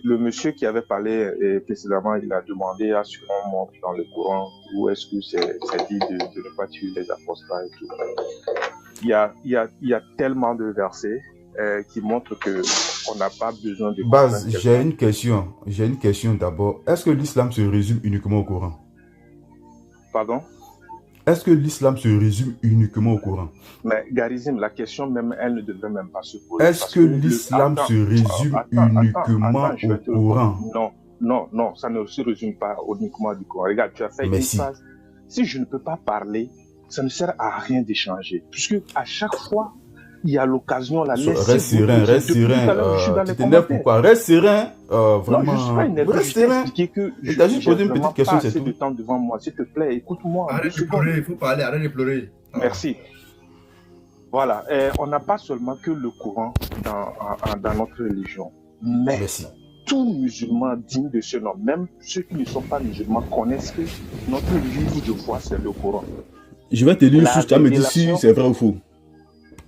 le monsieur qui avait parlé précédemment, il a demandé à ce qu'on montre dans le Coran où est-ce que c'est dit de ne pas tuer les apostats et tout. Il y a tellement de versets qui montrent que on n'a pas besoin de Baz, comprendre j'ai quelqu'un. une question. J'ai une question d'abord. Est-ce que l'islam se résume uniquement au Coran? Pardon? Est-ce que l'islam se résume uniquement au Coran? Mais Garizim, la question même, elle ne devrait même pas se poser. Est-ce Parce que que l'islam se résume uniquement je au vais te répondre. Coran? Non, ça ne se résume pas uniquement du Coran. Regarde, tu as fait Mais une si. phrase. Si je ne peux pas parler, ça ne sert à rien d'échanger. Puisque à chaque fois, il y a l'occasion là. Reste serein, reste serein. Tu t'énerves pourquoi? Reste serein. Non, je ne suis pas énervé. Reste Je t'ai serein. expliqué que Et t'as juste j'ai posé une vraiment petite question, pas c'est assez tout. de temps devant moi. S'il te plaît, écoute-moi. Arrête de pleurer, il faut parler, arrête de pleurer. Merci. Voilà, on n'a pas seulement que le Coran dans notre religion, mais Merci. tout musulman digne de ce nom, même ceux qui ne sont pas musulmans, connaissent que notre livre de foi, c'est le Coran. Je vais te lire une La source, tu vas me dire si révélation- c'est vrai ou faux.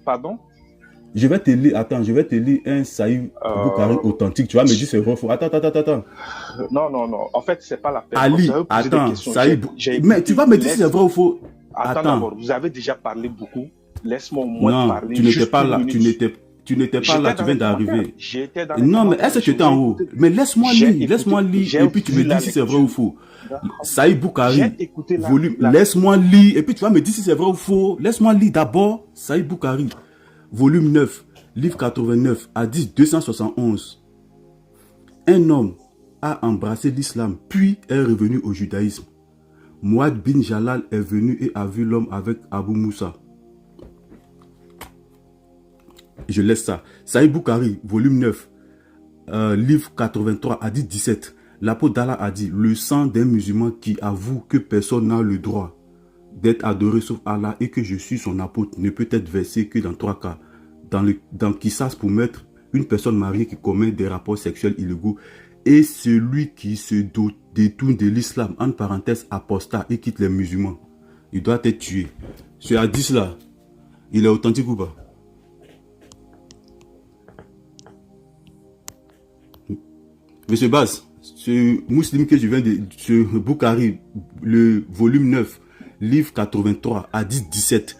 Pardon? Je vais te lire, attends, je vais te lire un Sahih Bukhari authentique. Tu vas me dire si c'est vrai ou faux. Attends. Non. En fait, c'est pas la peine. Ali, Vous avez posé des attends, questions. Sahih Mais tu vas me dire si c'est vrai ou faux. Attends d'abord, vous avez déjà parlé beaucoup. Laisse-moi au moins Non, parler. tu n'étais juste pas une là. minute. Tu n'étais pas là, tu viens d'arriver. J'étais dans les Non, mais commentaires, est-ce que tu je étais en vous ai haut? écouté. Mais laisse-moi J'ai lire, écouté, laisse-moi lire. j'ai Et puis tu me vu la dis si c'est vrai ou faux. lecture. Sahih Bukhari, J'ai écouté volume. la- Laisse-moi lire. Et puis tu vas me dire si c'est vrai ou faux. Laisse-moi lire d'abord. Sahih Bukhari, volume 9, livre 89, hadith 271. Un homme a embrassé l'islam, puis est revenu au judaïsme. Mouad bin Jalal est venu et a vu l'homme avec Abu Moussa. Je laisse ça. Sahih Bukhari, volume 9, livre 83, hadith 17. L'apôtre d'Allah a dit, le sang d'un musulman qui avoue que personne n'a le droit d'être adoré sauf Allah et que je suis son apôtre ne peut être versé que dans 3 cas. Dans Qisas pour mettre une personne mariée qui commet des rapports sexuels illégaux et celui qui se détourne de l'islam, entre parenthèses apostat, et quitte les musulmans. Il doit être tué. Ce hadith là, il est authentique ou pas? Monsieur Bass, ce musulman que je viens de... Ce Bukhari, le volume 9, livre 83, hadith 17,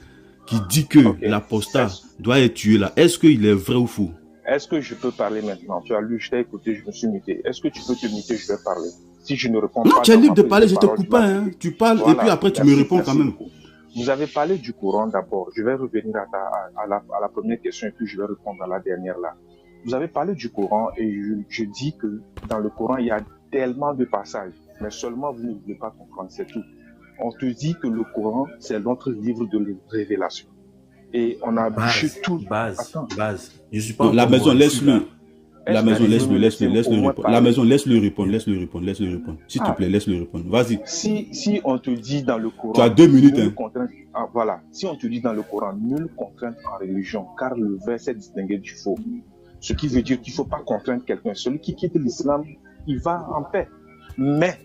qui dit que l'apostat doit être tué là. Est-ce qu'il est vrai ou faux? Est-ce que je peux parler maintenant? Tu as lu, je t'ai écouté, je me suis muté. Est-ce que tu peux te muter? Je vais parler. Si je ne réponds pas... Non, tu es dans libre ma de parler, prise je te parole, coupe pas. Hein. Tu parles Voilà, et puis après tu merci, me réponds quand même. beaucoup. Vous avez parlé du Coran d'abord. Je vais revenir à la première question et puis je vais répondre à la dernière là. Vous avez parlé du Coran et je dis que dans le Coran, il y a tellement de passages, mais seulement vous ne voulez pas comprendre, c'est tout. On te dit que le Coran, c'est notre livre de révélation. Et on a bûché tout. Base. Je suis pas Non, la maison, laisse-le. La maison, laisse-le répondre. La maison, laisse-le répondre. S'il te plaît, laisse-le répondre. Vas-y. Si on te dit dans le Coran... Tu as 2 minutes. Hein. Voilà. Si on te dit dans le Coran, nulle contrainte en religion, car le verset distingué du faux. Ce qui veut dire qu'il ne faut pas contraindre quelqu'un. Celui qui quitte l'islam, il va en paix. Mais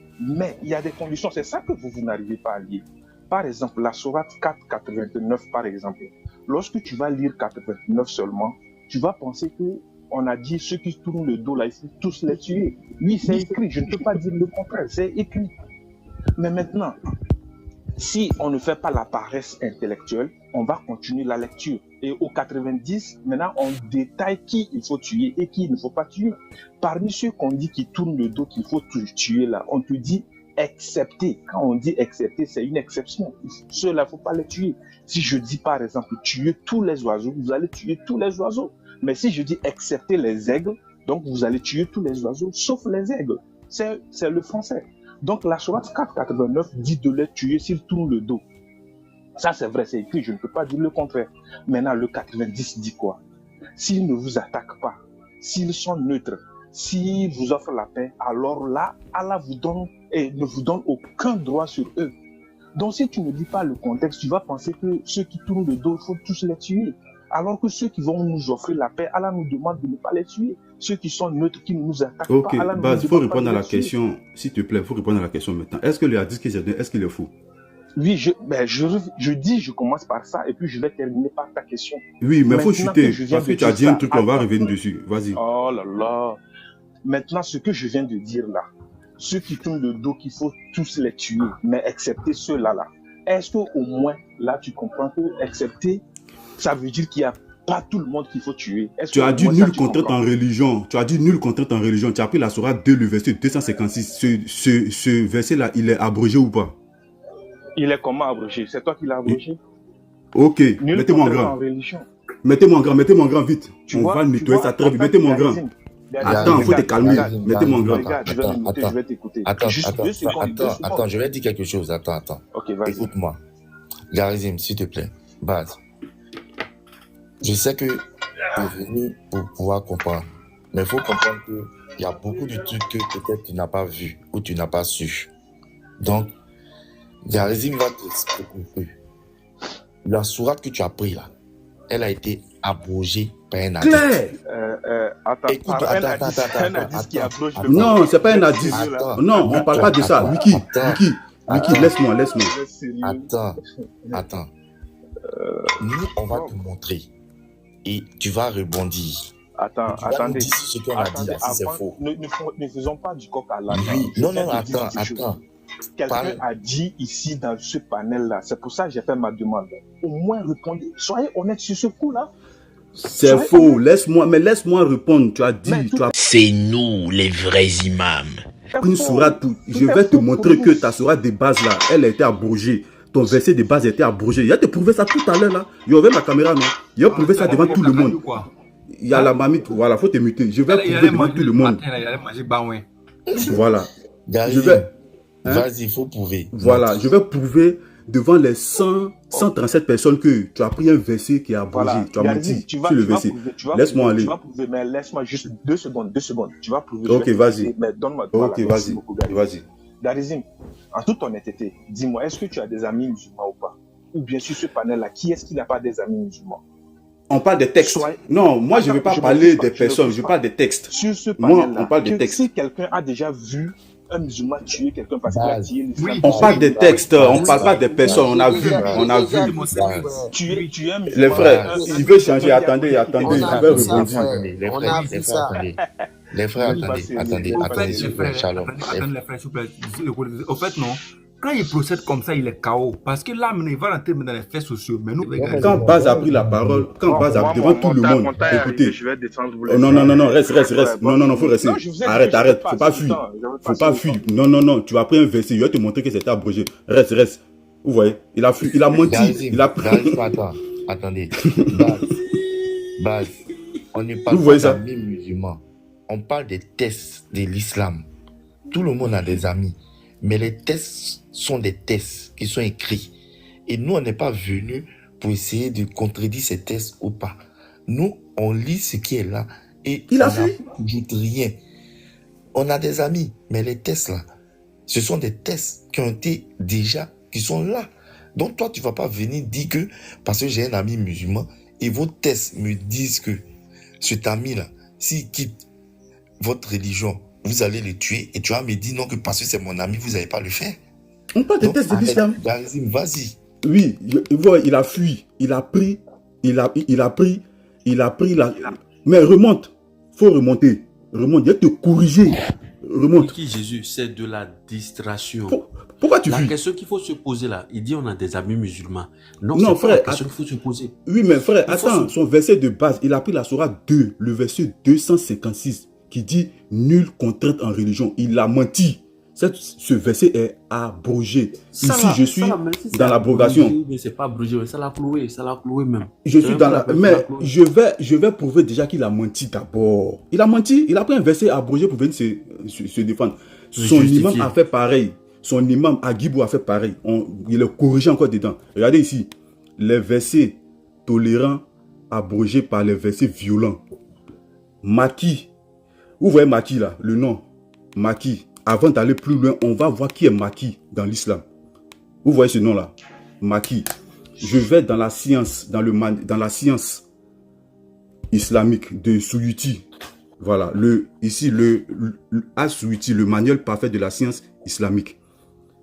il y a des conditions. C'est ça que vous n'arrivez pas à lire. Par exemple, la sourate 489, par exemple. Lorsque tu vas lire 89 seulement, tu vas penser que on a dit ceux qui tournent le dos là, il faut tous les tuer. Oui, c'est écrit. Je ne peux pas dire le contraire. C'est écrit. Mais maintenant, si on ne fait pas la paresse intellectuelle, on va continuer la lecture. Et au 90, maintenant, on détaille qui il faut tuer et qui il ne faut pas tuer. Parmi ceux qu'on dit qui tournent le dos, qu'il faut tuer là, on te dit excepté. Quand on dit excepté, c'est une exception. Ceux-là, il ne faut pas les tuer. Si je dis par exemple tuer tous les oiseaux, vous allez tuer tous les oiseaux. Mais si je dis excepté les aigles, donc vous allez tuer tous les oiseaux, sauf les aigles. C'est le français. Donc la sourate 489 dit de les tuer s'ils tournent le dos. Ça c'est vrai, c'est écrit, je ne peux pas dire le contraire. Maintenant le 90 dit quoi? S'ils ne vous attaquent pas, s'ils sont neutres, s'ils vous offrent la paix, alors là, Allah vous donne et ne vous donne aucun droit sur eux. Donc si tu ne dis pas le contexte, tu vas penser que ceux qui tournent le dos, il faut tous les tuer. Alors que ceux qui vont nous offrir la paix, Allah nous demande de ne pas les tuer. Ceux qui sont neutres, qui ne nous attaquent pas, Allah nous demande il faut répondre pas à de la les tuer. question. S'il te plaît, il faut répondre à la question maintenant. Est-ce que le hadith que j'ai donné, est-ce qu'il est faux? Oui, je dis, je commence par ça et puis je vais terminer par ta question. Oui, mais il faut Maintenant chuter. que je viens Parce que de tu as dire dit un ça, truc, on va attends. revenir dessus. Vas-y. Oh là là. Maintenant, ce que je viens de dire là, ceux qui tournent le dos, qu'il faut tous les tuer, mais excepté ceux-là, là. Est-ce qu'au moins, là, tu comprends que excepté, ça veut dire qu'il n'y a pas tout le monde qu'il faut tuer? Tu as dit nul contrainte en religion. Tu as dit nul contrainte en religion. Tu as pris la sourate 2, le verset 256. Ce verset-là, il est abrogé ou pas? Il est comment abrogé? C'est toi qui l'as abrogé? Ok, mettez-moi en grand. Mettez-moi en grand, vite. On va nettoyer ça très vite. Mettez-moi en grand. Attends, il faut te calmer. Mettez-moi en grand. Je vais t'écouter. Attends, je vais dire quelque chose. Attends. Ok, vas-y. Écoute-moi. Garizim, s'il te plaît. Baz. Je sais que tu es venu pour pouvoir comprendre. Mais il faut comprendre qu'il y a beaucoup de trucs que peut-être tu n'as pas vu ou tu n'as pas su. Donc, Garizim va t'expliquer. La sourate que tu as pris là, elle a été abrogée par un hadith. Attends. Non, c'est pas un hadith. Non, on parle pas de ça. Wiki, laisse-moi. Attends. Nous, on va te montrer. Et tu vas rebondir. Attendez. Si ce qu'on a dit là, si c'est faux. Ne faisons pas du coq à l'âne. Oui. Non, attends. Quelqu'un a dit ici dans ce panel-là. C'est pour ça que j'ai fait ma demande. Au moins répondez. Soyez honnête sur ce coup-là. C'est faux. Laisse-moi répondre. Tu as dit. C'est nous les vrais imams. Une sourate. Je vais te montrer que ta sourate de base là, elle a été abrogée. Ton verset de base a été abrogé. Il a te prouvé ça tout à l'heure là. Il y avait ma caméra, non? Il a prouvé ça devant tout le monde. Il y a la mamite. Voilà, faut te muter. Je vais prouver devant tout le monde. Voilà. Je vais. Vas-y, il faut prouver. Voilà, je vais prouver devant les 137 personnes que tu as pris un verset qui est abrogé. Voilà. Tu as menti sur le verset. Laisse-moi aller. Tu vas prouver, mais laisse-moi juste 2 secondes. Tu vas prouver. Ok, vas-y. Mais donne-moi. Ok, vas-y. Garizim, en toute honnêteté, dis-moi, est-ce que tu as des amis musulmans ou pas? Ou bien sur ce panel-là, qui est-ce qui n'a pas des amis musulmans? On parle des textes. Non, moi je ne veux pas parler des personnes, je parle des textes. Sur ce panel-là, on parle des textes. Si quelqu'un a déjà vu un musulman tuer quelqu'un parce qu'il a tué l'islam. On parle des textes, on ne parle pas des personnes, on a vu. Tu aimes les frères, il veut changer, attendez, je vais rebondir. Les frères, attendez, Shalom. Les frères, s'il vous plaît. Au fait, non. Quand il procède comme ça, il est KO. Parce que là, il va rentrer dans les faits sociaux. Mais nous, quand Baz a pris la parole, devant tout le monde, écoutez. Non, reste. Non, faut rester. Arrête. Faut pas fuir. Non, tu as pris un verset, il va te montrer que c'était abrogé. Reste. Vous voyez, il a menti. Attendez. Baz, on ne parle pas d'amis musulmans. On parle des tests de l'islam. Tout le monde a des amis. Mais les tests sont des tests qui sont écrits. Et nous, on n'est pas venus pour essayer de contredire ces tests ou pas. Nous, on lit ce qui est là et on n'ajoute rien. On a des amis, mais les tests là, ce sont des tests qui ont été déjà, qui sont là. Donc toi, tu ne vas pas venir dire que, parce que j'ai un ami musulman, et vos tests me disent que cet ami-là, s'il quitte votre religion, vous allez le tuer, et tu vas me dire non, que parce que c'est mon ami, vous n'allez pas le faire. On parle des tests de l'islam. Vas-y. Oui, il a fui, il a pris la... Mais remonte, faut remonter. Il va te corriger. Remonte. Qui Jésus, c'est de la distraction. Pourquoi tu fuis? La question qu'il faut se poser là, il dit on a des amis musulmans. Non frère, la question qu'il faut se poser. Oui, mais frère, attends, son verset de base, il a pris la sourate 2, le verset 256. Qui dit nulle contrainte en religion. Il a menti. Ce verset est abrogé. Ici, je suis dans l'abrogation. Mais c'est pas abrogé, ça l'a cloué même. Je suis dans la... Mais je vais prouver déjà qu'il a menti d'abord. Il a menti, il a pris un verset abrogé pour venir se défendre. Son imam a fait pareil. Son imam Agibou a fait pareil. Il est corrigé encore dedans. Regardez ici. Les versets tolérants abrogés par les versets violents. Maki. Vous voyez Maki là, le nom Maki. Avant d'aller plus loin, on va voir qui est Maki dans l'islam. Vous voyez ce nom là, Maki. Je vais dans la science, dans la science islamique de Suyuti. Voilà, ici le As-Suyuti, le manuel parfait de la science islamique.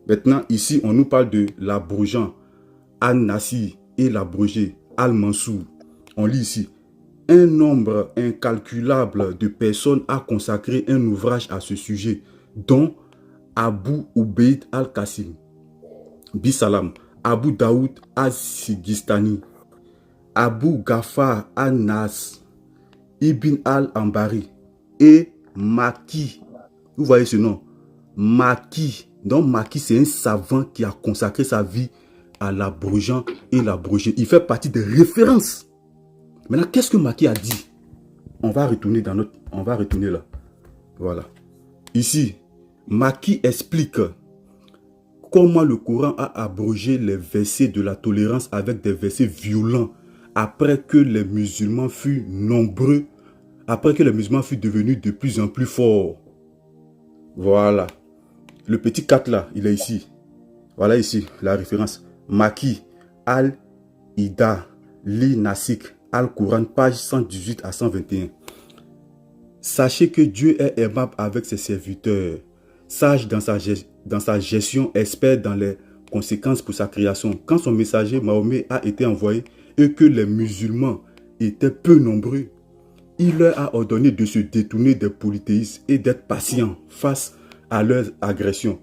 Maintenant, ici, on nous parle de l'abrogeant Al-Nassi et l'abrogé Al-Mansour. On lit ici. un nombre incalculable de personnes a consacré un ouvrage à ce sujet, dont Abu Ubaid al-Qasim, Bisalam, Abu Daoud al-Sigistani, Abu Ghaffar al-Nas, Ibn al-Ambari et Maki. Vous voyez ce nom? Maki. Donc Maki, c'est un savant qui a consacré sa vie à l'abrogeant et l'abrogé. Il fait partie des références. Maintenant, qu'est-ce que Maki a dit? On va retourner là. Voilà. Ici, Maki explique comment le Coran a abrogé les versets de la tolérance avec des versets violents après que les musulmans furent nombreux, après que les musulmans furent devenus de plus en plus forts. Voilà. Le petit 4 là, il est ici. Voilà ici, la référence. Maki, Al-Ida, Li Nasik, Al-Quran, page 118 à 121. Sachez que Dieu est aimable avec ses serviteurs, sage dans sa gestion, expert dans les conséquences pour sa création. Quand son messager Mahomet a été envoyé et que les musulmans étaient peu nombreux, il leur a ordonné de se détourner des polythéistes et d'être patients face à leurs agressions,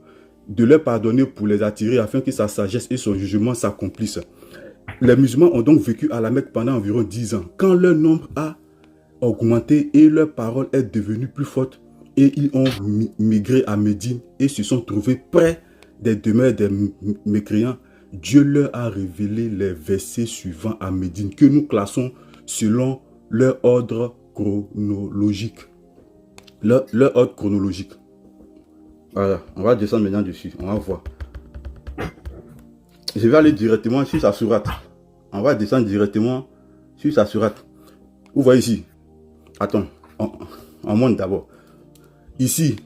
de leur pardonner pour les attirer afin que sa sagesse et son jugement s'accomplissent. Les musulmans ont donc vécu à la Mecque pendant environ 10 ans. Quand leur nombre a augmenté et leur parole est devenue plus forte, et ils ont migré à Médine et se sont trouvés près des demeures des mécréants, Dieu leur a révélé les versets suivants à Médine que nous classons selon leur ordre chronologique. Leur ordre chronologique. Voilà, on va descendre maintenant dessus, on va voir. Je vais aller directement sur sa sourate. On va descendre directement sur sa sourate. Vous voyez ici. Attends, on monte d'abord. Ici,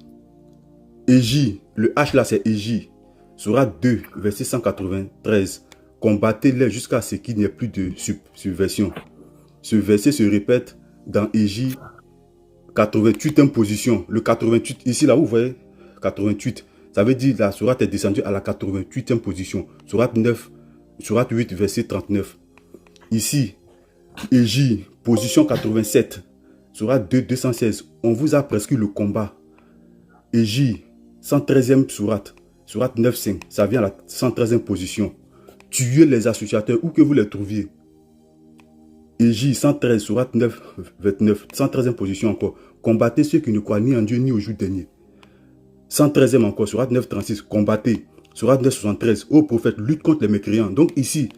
Égie, le H là c'est Égie. Sourate 2, verset 193. Combattez-les jusqu'à ce qu'il n'y ait plus de subversion. Ce verset se répète dans Égie 88e position. Le 88, ici là, vous voyez 88. Ça veut dire la sourate est descendue à la 88e position. Sourate 9, sourate 8, verset 39. Ici, Égie, position 87. Sourate 2, 216. On vous a prescrit le combat. Égie, 113e sourate. Sourate 9, 5. Ça vient à la 113e position. Tuez les associateurs où que vous les trouviez. Égie, 113, sourate 9, 29. 113e position encore. Combattez ceux qui ne croient ni en Dieu ni au jour dernier. 113e encore, sourate 9, 36. Combattez. Sourate 9, 73. Ô prophète, lutte contre les mécréants. Donc ici,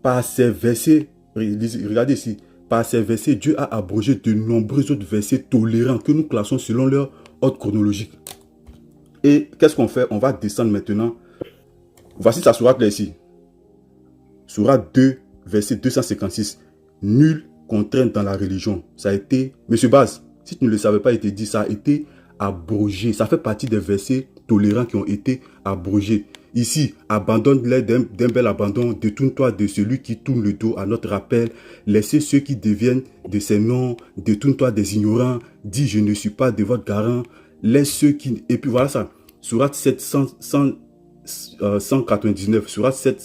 par ces versets, regardez ici, par ces versets, Dieu a abrogé de nombreux autres versets tolérants que nous classons selon leur ordre chronologique. Et qu'est-ce qu'on fait? On va descendre maintenant. Voici sa sourate là ici. Sourate 2, verset 256. Nulle contrainte dans la religion. Ça a été, Monsieur Baz, si tu ne le savais pas, il te dit, ça a été abrogé. Ça fait partie des versets tolérants qui ont été abrogés. Ici, abandonne-les d'un bel abandon, détourne-toi de celui qui tourne le dos à notre rappel, laissez ceux qui deviennent de ses noms, détourne-toi des ignorants, dis je ne suis pas de votre garant, laisse ceux qui... Et puis voilà ça, sourate 199, sourate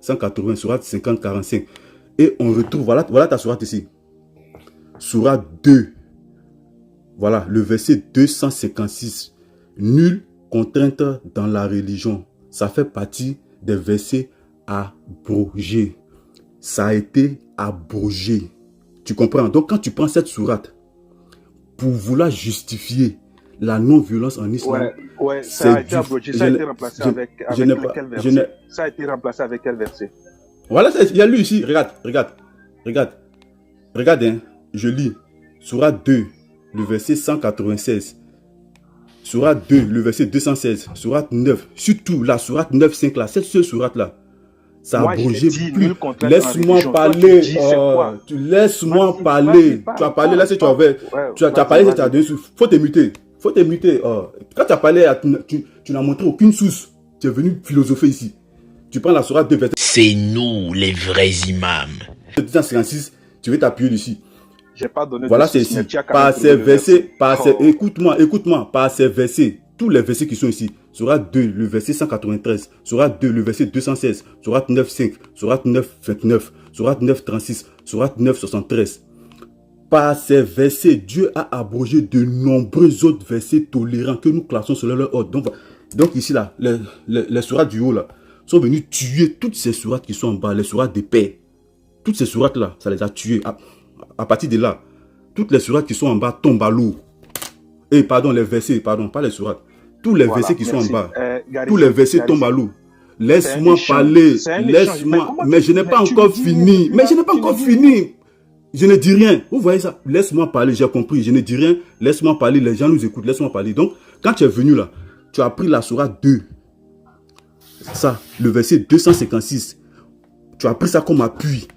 180, sourate 50, 45. Et on retrouve, voilà ta sourate ici. Sourate 2, voilà le verset 256. Nulle contrainte dans la religion. Ça fait partie des versets abrogés. Ça a été abrogé. Tu comprends? Donc quand tu prends cette sourate pour vouloir justifier la non-violence en islam, ça a été abrogé. Ça a été remplacé avec quel verset? Ça a été remplacé avec quel verset? Voilà, il y a lu ici. Regarde, hein. Je lis. Sourate 2, le verset 196. Sourate 2, le verset 216. Sourate 9. Surtout la sourate 9, 5 là. Cette seule sourate là. Ça a abrogé plus. Laisse-moi parler. Laisse-moi parler. Tu as parlé là, si tu avais. Tu as parlé, tu as donné sous. Faut te muter. Quand tu as parlé, tu n'as montré aucune source. Tu es venu philosopher ici. Tu prends la sourate 2, verset. C'est nous les vrais imams. 256, tu veux t'appuyer dessus. J'ai pas donné voilà, c'est ici. Par ces versets, écoute-moi, par ces versets, tous les versets qui sont ici, sourate 2, le verset 193, sourate 2, le verset 216, sourate 9, 5, sourate 9, 29, sourate 9, 36, sourate 9, 73. Par ces versets, Dieu a abrogé de nombreux autres versets tolérants que nous classons selon leur ordre. Donc ici, là, les sourates du haut, là, sont venus tuer toutes ces sourates qui sont en bas, les sourates des pères. Toutes ces sourates-là, ça les a tuées. À partir de là, toutes les sourates qui sont en bas tombent à l'eau. Et pardon, les versets, pardon, pas les sourates. Tous les versets qui sont en bas, tous les versets tombent à l'eau. Laisse-moi parler, laisse-moi. Mais je n'ai pas encore fini. Mais je n'ai pas encore fini. Je ne dis rien. Vous voyez ça? Laisse-moi parler, j'ai compris. Je ne dis rien. Laisse-moi parler. Les gens nous écoutent. Laisse-moi parler. Donc, quand tu es venu là, tu as pris la sourate 2. Ça, le verset 256. Tu as pris ça comme appui.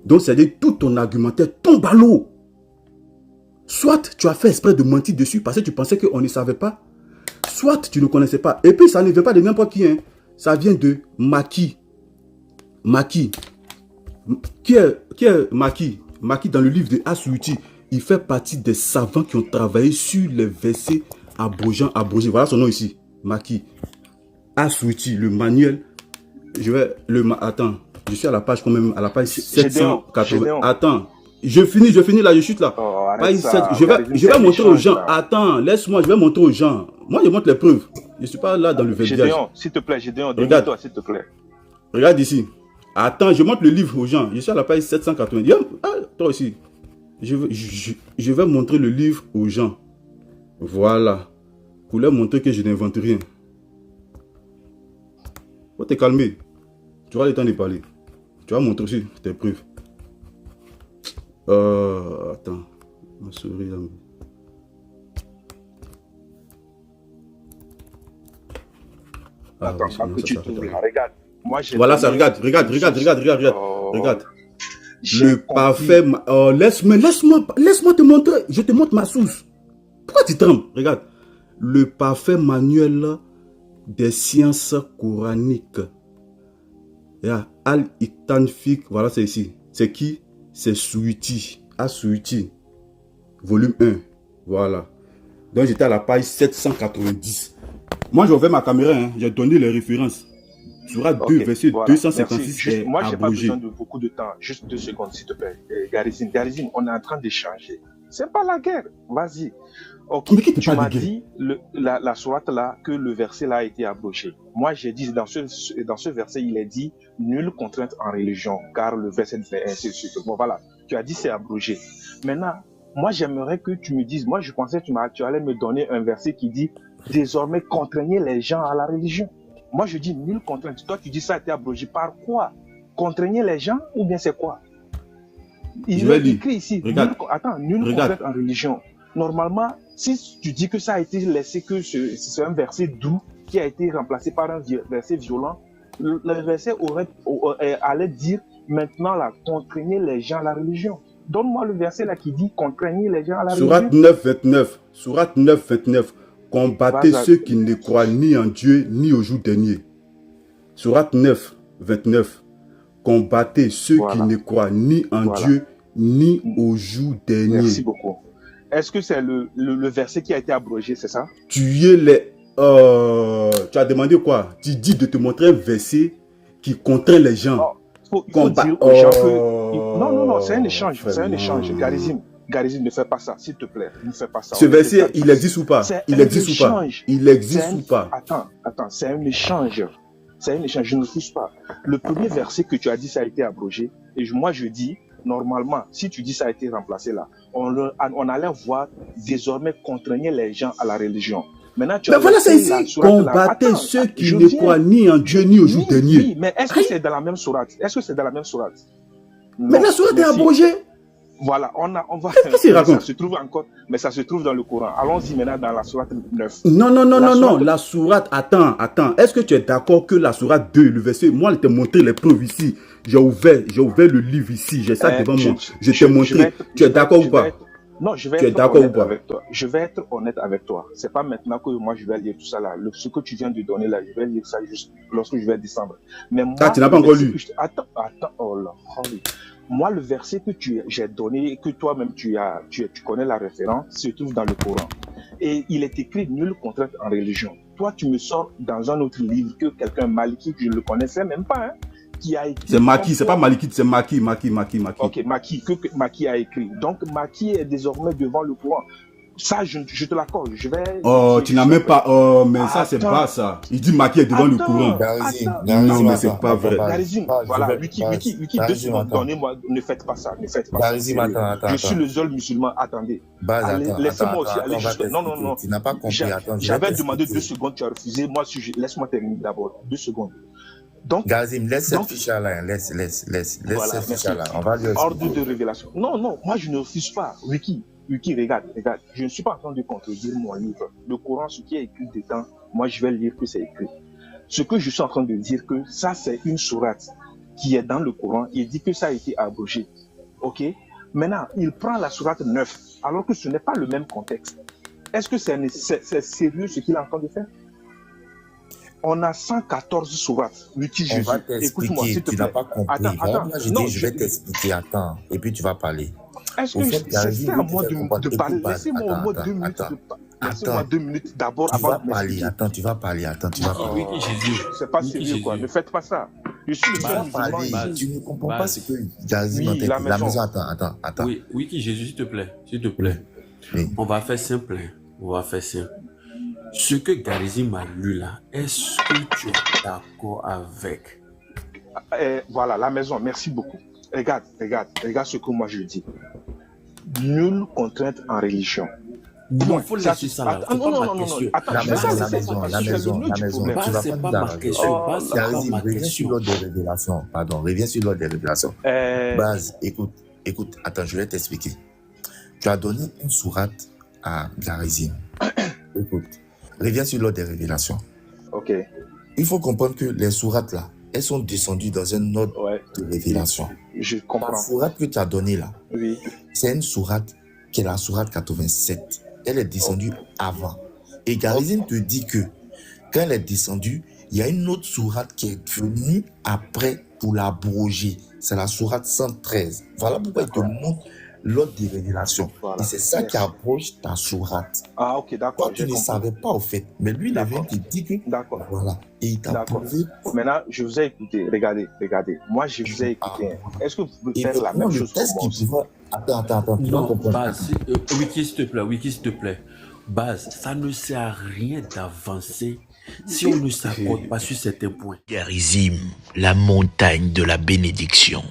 Donc, c'est-à-dire tout ton argumentaire tombe à l'eau. Soit tu as fait exprès de mentir dessus parce que tu pensais qu'on ne savait pas. Soit tu ne connaissais pas. Et puis, ça ne vient pas de n'importe qui. Hein. Ça vient de Maki. Maki. Qui est Maki? Maki, dans le livre de Asuiti, il fait partie des savants qui ont travaillé sur les versets abrogés. Voilà son nom ici. Maki. Asuiti, le manuel. Attends, je suis à la page quand même, à la page 780. Attends, je finis là, je chute là. Oh, page 7, je vais montrer aux gens. Attends, laisse-moi, je vais montrer aux gens. Moi, je montre les preuves. Je ne suis pas là dans le verbiage. Gédéon, s'il te plaît, regarde-toi, s'il te plaît. Regarde ici. Attends, je montre le livre aux gens. Je suis à la page 790. Ah, toi aussi. Je vais montrer le livre aux gens. Voilà. Pour leur montrer que je n'invente rien. Faut te calmer. Tu auras le temps de parler. Tu vas montrer aussi tes preuves. Attends. Ma souris là. Attends, que tu trouves là. Regarde. Moi, voilà ça, regarde. Regarde. Le parfait. Laisse-moi te montrer. Je te montre ma source. Pourquoi tu trembles? Regarde. Le parfait manuel des sciences coraniques. Al-Itanfik. Voilà, c'est ici. C'est qui? C'est Suiti. Asuiti. Volume 1. Voilà. Donc, j'étais à la page 790. Moi, j'ai ouvert ma caméra. Hein. J'ai donné les références. Surat 2, verset 256. Moi, je n'ai pas besoin de beaucoup de temps. Juste 2 secondes, s'il te plaît. Garizine, on est en train d'échanger. C'est pas la guerre. Vas-y. Ok, tu m'as dit la sourate là, que le verset là a été abrogé. Moi, j'ai dit dans ce verset, il est dit nulle contrainte en religion, car le verset disait ainsi de suite. Bon, voilà. Tu as dit c'est abrogé. Maintenant, moi, j'aimerais que tu me dises, moi, je pensais que tu allais me donner un verset qui dit désormais contraignez les gens à la religion. Moi, je dis nulle contrainte. Toi, tu dis ça a été abrogé. Par quoi? Contraigner les gens ou bien c'est quoi? Il est écrit ici. Nulle contrainte en religion. Normalement, si tu dis que ça a été laissé, que c'est un verset doux qui a été remplacé par un verset violent, le verset allait dire maintenant là, contraigner les gens à la religion. Donne-moi le verset là qui dit contraigner les gens à la religion. Sourate 9, 29. Combattez ceux qui ne croient ni en Dieu ni au jour dernier. Sourate 9, 29. Combattez ceux qui ne croient ni en Dieu ni au jour dernier. Merci beaucoup. Est-ce que c'est le verset qui a été abrogé, c'est ça? Tu as demandé quoi? Tu dis de te montrer un verset qui contraint les gens. Il faut dire aux gens que... Non, c'est un échange. C'est un échange. Garizine, ne fais pas ça, s'il te plaît. Ne fais pas ça. Ce verset, il existe ou pas? Il existe ou pas? Attends, c'est un échange. C'est un échange, je ne touche pas. Le premier verset que tu as dit, ça a été abrogé. Et moi, je dis, normalement, si tu dis ça a été remplacé là, on allait voir désormais contraigner les gens à la religion. Maintenant, voilà, c'est ici. Combattez ceux qui ne croient ni en Dieu ni au jour dernier. Oui, mais est-ce que c'est dans la même sourate? Mais la sourate est abrogée. Voilà, on va. Ça se trouve encore, mais ça se trouve dans le Coran. Allons-y maintenant dans la sourate 9. Non. La sourate, attends. Est-ce que tu es d'accord que la sourate 2, le verset, moi, je t'ai montré les preuves ici. J'ai ouvert le livre ici. J'ai ça devant moi. Je t'ai montré. Tu es d'accord ou pas? Non, je vais être honnête avec toi. Je vais être honnête avec toi. C'est pas maintenant que moi je vais lire tout ça là. Ce que tu viens de donner là, je vais lire ça juste lorsque je vais descendre. Mais moi, tu n'as pas encore lu. Attends. Oh là, moi, le verset que j'ai donné, que toi-même tu connais la référence, se trouve dans le Coran. Et il est écrit nulle contrainte en religion. Toi, tu me sors dans un autre livre que quelqu'un maliki que je ne le connaissais même pas. Hein. qui a écrit. C'est Maki, c'est pas Malikite, c'est Maki. Ok, Maki, que Maki a écrit. Donc Maki est désormais devant le Coran. Ça, je te l'accorde. Je vais. Oh, tu n'as même pas. Oh, mais ça, c'est pas ça. Il dit Maki est devant le Coran. Non, mais c'est pas vrai. Garizim, voilà, Wiki, 2 secondes, donnez-moi, ne faites pas ça. Garizim, attends. Je suis le seul musulman, attendez. Laissez-moi aussi aller jusqu'à. Non. Tu n'as pas compris, attends. J'avais demandé 2 secondes, tu as refusé. Moi, laisse-moi terminer d'abord. 2 secondes. Donc, Garizim, laisse cette fiche-là, laisse cette fiche-là. On va lui expliquer. Ordre de révélation. Non, moi, je ne refuse pas. Wiki, regarde, je ne suis pas en train de contredire mon livre. Le Coran, ce qui est écrit dedans, moi je vais lire que c'est écrit. Ce que je suis en train de dire, que ça c'est une sourate qui est dans le Coran, il dit que ça a été abrogé. Ok? Maintenant, il prend la sourate 9, alors que ce n'est pas le même contexte. Est-ce que c'est sérieux ce qu'il est en train de faire? On a 114 sourates. Wiki, on va t'expliquer, tu n'as pas compris. Attends, je vais t'expliquer, attends, et puis tu vas parler. Est-ce que c'est à moi de parler? Laissez-moi au moins 2 minutes. Laissez-moi 2 minutes d'abord avant de m'expliquer. Tu vas parler. Oui, Jésus. C'est pas sérieux, quoi. Ne faites pas ça. Je suis le seul musulman. Tu ne comprends pas ce que Garizim a dit. La maison, attends. Oui, Jésus, s'il te plaît. Oui. On va faire simple. Ce que Garizim a lu là, est-ce que tu es d'accord avec? Voilà, la maison, merci beaucoup. Regarde ce que moi je dis. Nulle contrainte en religion. Non, il faut laisser ça là. Non. Attends, la maison. C'est pas ma question. Reviens sur l'ordre des révélations. Reviens sur l'ordre des révélations. Baz, écoute, attends, je vais t'expliquer. Tu as donné une sourate à Garizim. Écoute, reviens sur l'ordre des révélations. Ok. Il faut comprendre que les sourates là, elles sont descendues dans un ordre de révélation. Je comprends. La sourate que tu as donnée là, oui. C'est une sourate qui est la sourate 87. Elle est descendue avant. Et Garizim te dit que quand elle est descendue, il y a une autre sourate qui est venue après pour l'abroger. C'est la sourate 113. Voilà pourquoi il te montre l'ordre des révélations. Voilà. Et c'est ça qui abroge ta sourate. Ah, ok, d'accord. Toi, tu ne savais pas au fait. Mais lui, il vient te dire que. D'accord. Voilà. Et il t'a prouvé. Maintenant, je vous ai écouté. Regardez. Moi, je vous ai écouté. Est-ce que vous pouvez faire la même chose que moi? Attends. Non, Baz, Wiki, s'il te plaît. Baz, ça ne sert à rien d'avancer si on ne s'accorde pas sur certains points. Garizim, la montagne de la bénédiction.